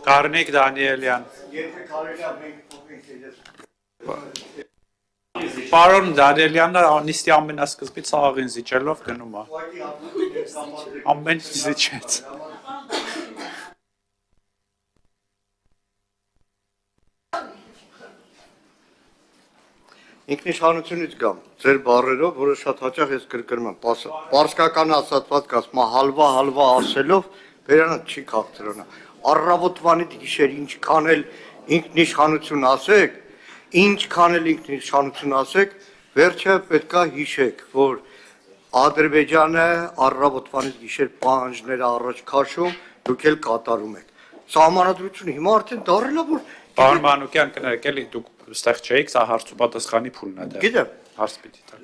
Կարնիկ Դանիելյան։ Պարոն Դանիելյանն նիստի ամենասկզբից աղին զիջելով գնում է։ Ամեն ինչ զիջեց։ Ինքնիշխանությունից գամ, ձեր բառերով, որը շատ հաճախ ես կրկնում եմ, պարսկական ասացված կասում, հալվա ասելով, վերանը չի քաղցրանա։ Առավոտվանից գիշեր ինչքան էլ ինքնիշխանություն ասեք, վերջը պետքա հիշեք, որ Ադրբեջանը առավոտվանից գիշեր պահանջները առաջ քաշում, դուք էլ կատարում եք։ Սահմանադրությունը հիմա արդեն դարել է, որ Պարոն Մանուկյան, կներեք էլի, դուք ստեղ չէիք, սա հարցու պատասխանի փուլն է դեռ։ Գիտեմ, հարց պիտի տակ։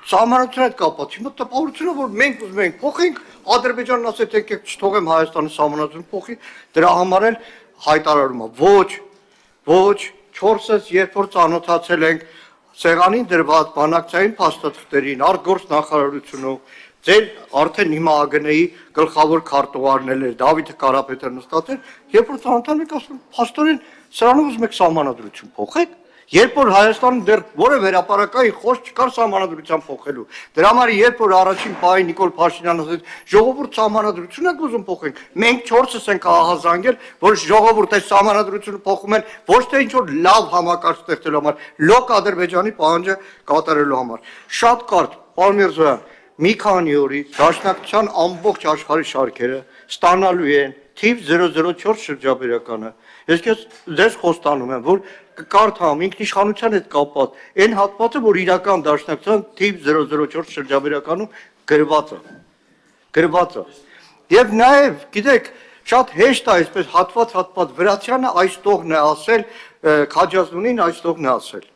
Սահմանադրության հետ կապված, հիմա տպավորությունը, որ մենք ուզում ենք փոխենք, Ադրբեջանն ասել թե եկեք չթողեմ Հայաստանի սահմանադրությունը փոխի, դրա համար էլ հայտարարում է։ Ոչ, 4-ից երբ որ ծանոթացել ենք սեղանին դրված բանակցային փաստաթղթերին, արտգործ նախարարությունով, ձեր արդեն հիմա ԱԳՆ-ի գլխավոր քարտուղարն էր Դավիթ Կարապետյանը նստած էր, երբ որ ծանոթանում եք ասում, փաստորեն սրանով ուզում եք սահմանադրություն փոխեք, երբ որ Հայաստանում դեռ որևէ հրապարակային խոսք չկար սահմանադրության փոխելու։ Դրա համար երբ որ առաջին պահին Նիկոլ Փաշինյանը ասեց, ժողովուրդ սահմանադրություն եք ուզում փոխենք, մենք 4-ս ենք ահազանգել, որ ժողովուրդ այս սահմանադրությունը փոխում են ոչ թե ինչ որ լավ համակարգ ստեղծելու համար, լոկ Ադրբեջանի պահանջը կատարելու համար։ Շատ կարճ, պարոն Միրզոյան, մի քանի օրից Դաշնակցության ամբողջ աշխարհի շարքերը ստանալու են թիվ 004 շրջաբերականը։ Ես ձեզ խոստանում եմ, որ կկարդամ ինքնիշխանության հետ կապված այն հատվածը, որ իրական Դաշնակցության թիվ 004 շրջաբերականում գրված է։ Եվ նաև, գիտեք, շատ հեշտ է այսպես հատված Վրացյանը այս տողն է ասել, Քաջազնունին այս տողն է ասել։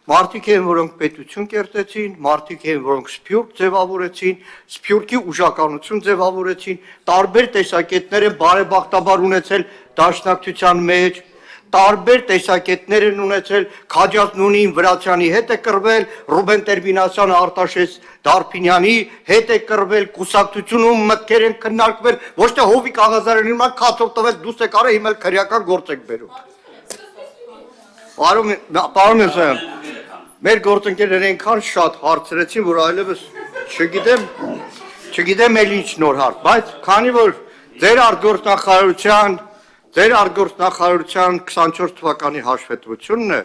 Մարդիկ են, որոնք պետություն կերտեցին, մարդիկ են, որոնք սփյուռք ձևավորեցին, սփյուռքի ուժականություն ձևավորեցին, տարբեր տեսակետներ են բարեբախտաբար ունեցել Դաշնակցության մեջ, տարբեր տեսակետներ են ունեցել, Քաջազնունին Վրացյանի հետ է կռվել, Ռուբեն Տեր-Մինասյանը Արտաշես Դարփինյանի հետ է կռվել, կուսակցությունում մտքեր են քննարկվել, ոչ թե Հովիկ Աղազարյանին ման քացով տվել դուս եք արել, հիմա քրեական գործ եք բերում։ Պարոն Միրզոյան, մեր գործընկերները այնքան շատ հարցրեցին, որ այլևս չգիտեմ էլ ինչ նոր հարց, բայց քանի որ ձեր արտգործնախարարության 24 թվականի հաշվետվությունն է,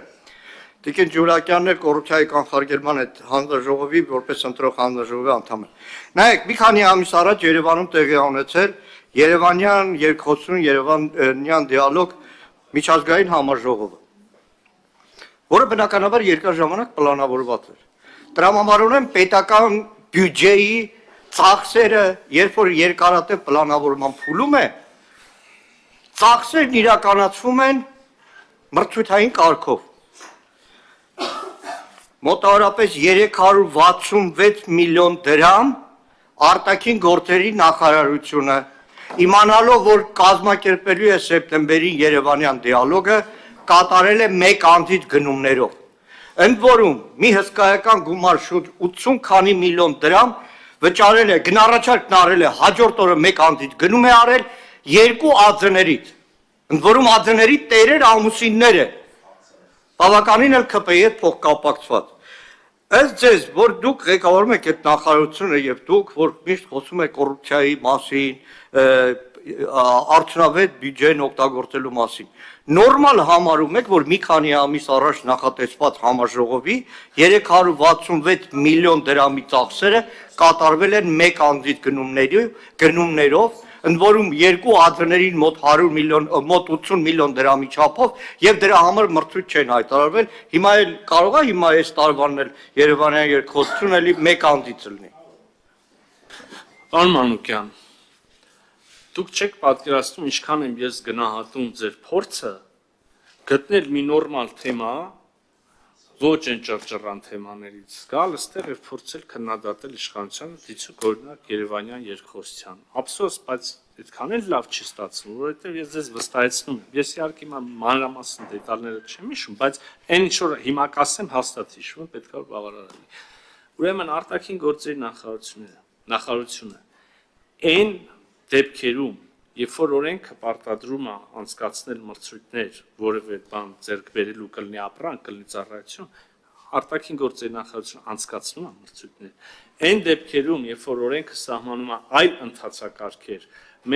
Տիկին Ջուրակյանն էլ կոռուպցիայի կանխարգելման այդ հանձնաժողովի որպես ընտրող հանձնաժողովի անդամ է։ Նայեք, մի քանի ամիս առաջ Երևանում տեղի ունեցել Երևանյան երկխոսություն, Երևանյան դիալոգ միջազգային համաժողովը, որը բնականաբար երկար ժամանակ պլանավորված էր։ Տրամաբանորեն պետական բյուջեի ծախսերը, երբ որ երկարատև պլանավորման փուլում է, ծախսերն իրականացվում են մրցույթային կարգով։ Մոտավորապես 366 միլիոն դրամ արտաքին գործերի նախարարությունը, իմանալով, որ կազմակերպելու է սեպտեմբերին Երևանյան դիալոգը, կատարել է մեկ անձից գնումներով։ Ընդ որում, մի հսկայական գումար շուտ 80 քանի միլիոն դրամ վճարել է, գնառաչարկն արել է, հաջորդ օրը մեկ անձից գնում է արել 2 ԱՁՆ-երից։ Ընդ որում ԱԶՆ-երի տերեր ամուսինները, բավականին էլ ԿՊ-ի հետ փոխկապակցված։ Ըստ ձեզ, որ դուք ղեկավարում եք այդ նախարարությունը եւ դուք, որ միշտ խոսում եք կոռուպցիայի մասին, արդյունավետ բյուջեն օգտագործելու մասին, նորմալ համարում եք, որ մի քանի ամիս առաջ նախատեսված համաժողովի 366 միլիոն դրամի ծախսերը կատարվել են մեկ անձից գնումներով, ընդ որում 2 ԱԶՆ-երին մոտ 80 միլիոն դրամի չափով եւ դրա համար մրցույթ չեն հայտարարվել, հիմա էլ կարող է հիմա այս տարվանն էլ Երևանյան երկխոսություն էլի մեկ անձից լինի։ Պարոն Մանուկյան, դուք չեք պատկերացնում ինչքան եմ ես գնահատում ձեր փորձը գտնել մի նորմալ թեմա, ոչ այն ճռճռան թեմաներից, գալ այստեղ եւ փորձել քննադատել իշխանությանը դիցուք օրինակ Երևանյան երկխոսության։ Ափսոս, բայց այդքան էլ լավ չի ստացվում, որովհետեւ ես ձեզ վստահեցնում եմ, ես իհարկե մանրամասն դետալները չեմ հիշում, բայց այն ինչ որ հիմա կասեմ հաստատ հիշում եմ, պետք է բավարարելի։ Ուրեմն արտաքին գործերի նախարարությունը այն դեպքերում, երբ որ օրենքը պարտադրում է անցկացնել մրցույթներ, որևէ բան ձեռք բերելու կլինի ապրանք, կլինի ծառայություն, արտաքին գործերի նախարարությունը անցկացնում է մրցույթներ։ Այն դեպքերում, երբ որ օրենքը սահմանում է այլ ընթացակարգեր,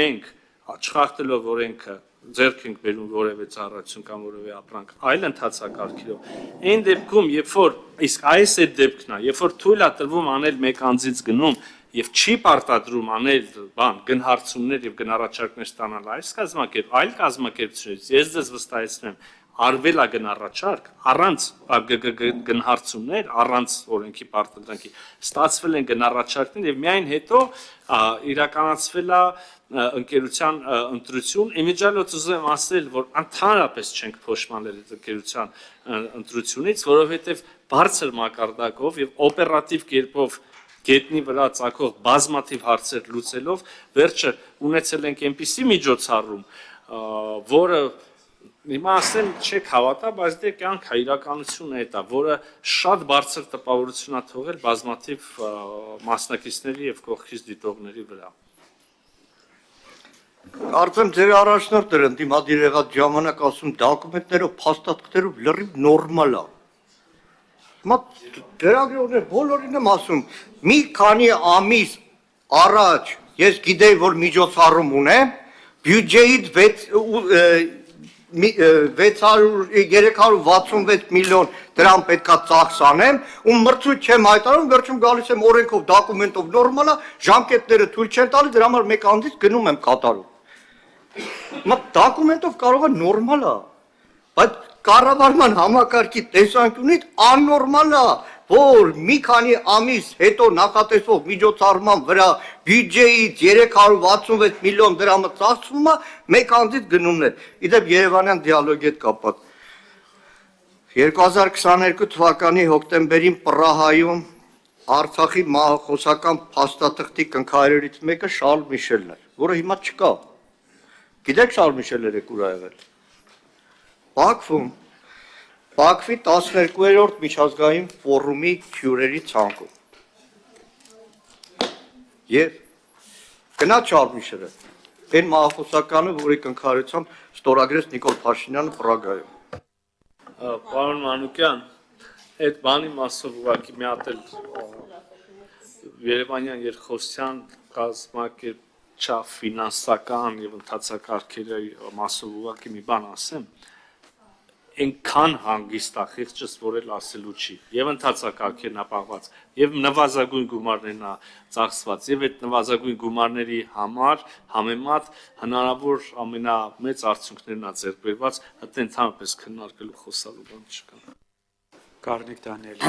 մենք չխախտելով օրենքը ձեռք ենք բերում որևէ ծառայություն կամ որևէ ապրանք այլ ընթացակարգերով, այն դեպքում, երբ որ իսկ այս այդ դեպքն է, երբ որ թույլ է տրվում անել մեկ անձից գնում եւ չի պարտադրում անել բան գնահարցումներ եւ գնահառաչարկներ ստանալ այլ կազմակերպությունից, ես ձեզ վստահեցնում եմ, արվել է գնահառաչարկ առանց գնահարցումներ, առանց օրենքի պարտադրանքի, ստացվել են գնահառաչարկներ եւ միայն հետո իրականացվել է ընկերության ընտրություն, իմիջիալոց ուզում եմ ասել, որ ընդհանրապես չենք փոշմանել այդ ընկերության ընտրությունից, որովհետև բարձր մակարդակով եւ օպերատիվ կերպով գետնի վրա ծագող բազմաթիվ հարցեր լուծելով, վերջը ունեցել ենք այնպիսի միջոցառում, որը հիմա ասեմ չեք հավատա, բայց դե կյանքը իրականությունը է դա, որը շատ բարձր տպավորություն է թողել բազմաթիվ մասնակիցների եւ կողքից դիտողների վրա։ Կարծեմ ձեր առաջնորդները ընդդիմադիր եղած ժամանակ ասում դոկումենտներով, փաստաթղթերով լրիվ նորմալ է։ Հիմա դերագրողներ բոլորին եմ ասում, մի քանի ամիս առաջ ես գիտեի, որ միջոցառում ունեմ, բյուջեից 366 միլիոն դրամ պետքա ծախս անեմ, ու մրցույթ չեմ հայտարարում, վերջում գալիս եմ օրենքով, դոկումենտով նորմալ է, ժամկետները թույլ չեն տալի, դրա համար մեկ անձից գնում եմ կատարում։ Հիմա դոկումենտով կարող է նորմալ է, բայց կառավարման համակարգի տեսանկյունից աննորմալ է, որ մի քանի ամիս հետո նախատեսվող միջոցառման վրա բյուջեից 366 միլիոն դրամը ծախսվում է, մեկ անձից գնումներ։ Իդեպ Երևանյան դիալոգի հետ կապված 2022 թվականի հոկտեմբերին Պրահայում Արցախի մահախոսական փաստաթղթի կնքահայրերից մեկը Շարլ Միշելն էր, որը հիմա չկա։ Գիտեք Շարլ Միշելը եք ուր ա եղել։ Բաքվի 12-րդ միջազգային ֆորումի հյուրերի ցանկում։ Եվ գնաց Շարլ Միշելը, այն մահախոսականը, որի կնքահայրությամբ ստորագրեց Նիկոլ Փաշինյանը Պրագայում։ Պարոն Մանուկյան, այդ բանի մասով ուղղակի մի հատ էլ Երևանյան երկխոսության կազմակերպչական, ֆինանսական եւ ընթացակարգերի մասով ուղղակի մի բան ասեմ, այնքան հանգիստ է խիղճս, որ էլ ասելու չի, եւ ընթացակարգերն ապահված, եւ նվազագույն գումարներն է ծախսված, եւ այդ նվազագույն գումարների համար համեմատ հնարավոր ամենամեծ արդյունքներն է ձեռք բերված, դա ընդհանրապես քննարկելու խոսալու բան չկա։ Գառնիկ Դանիել։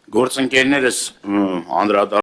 Գործընկերներս անդրադառնում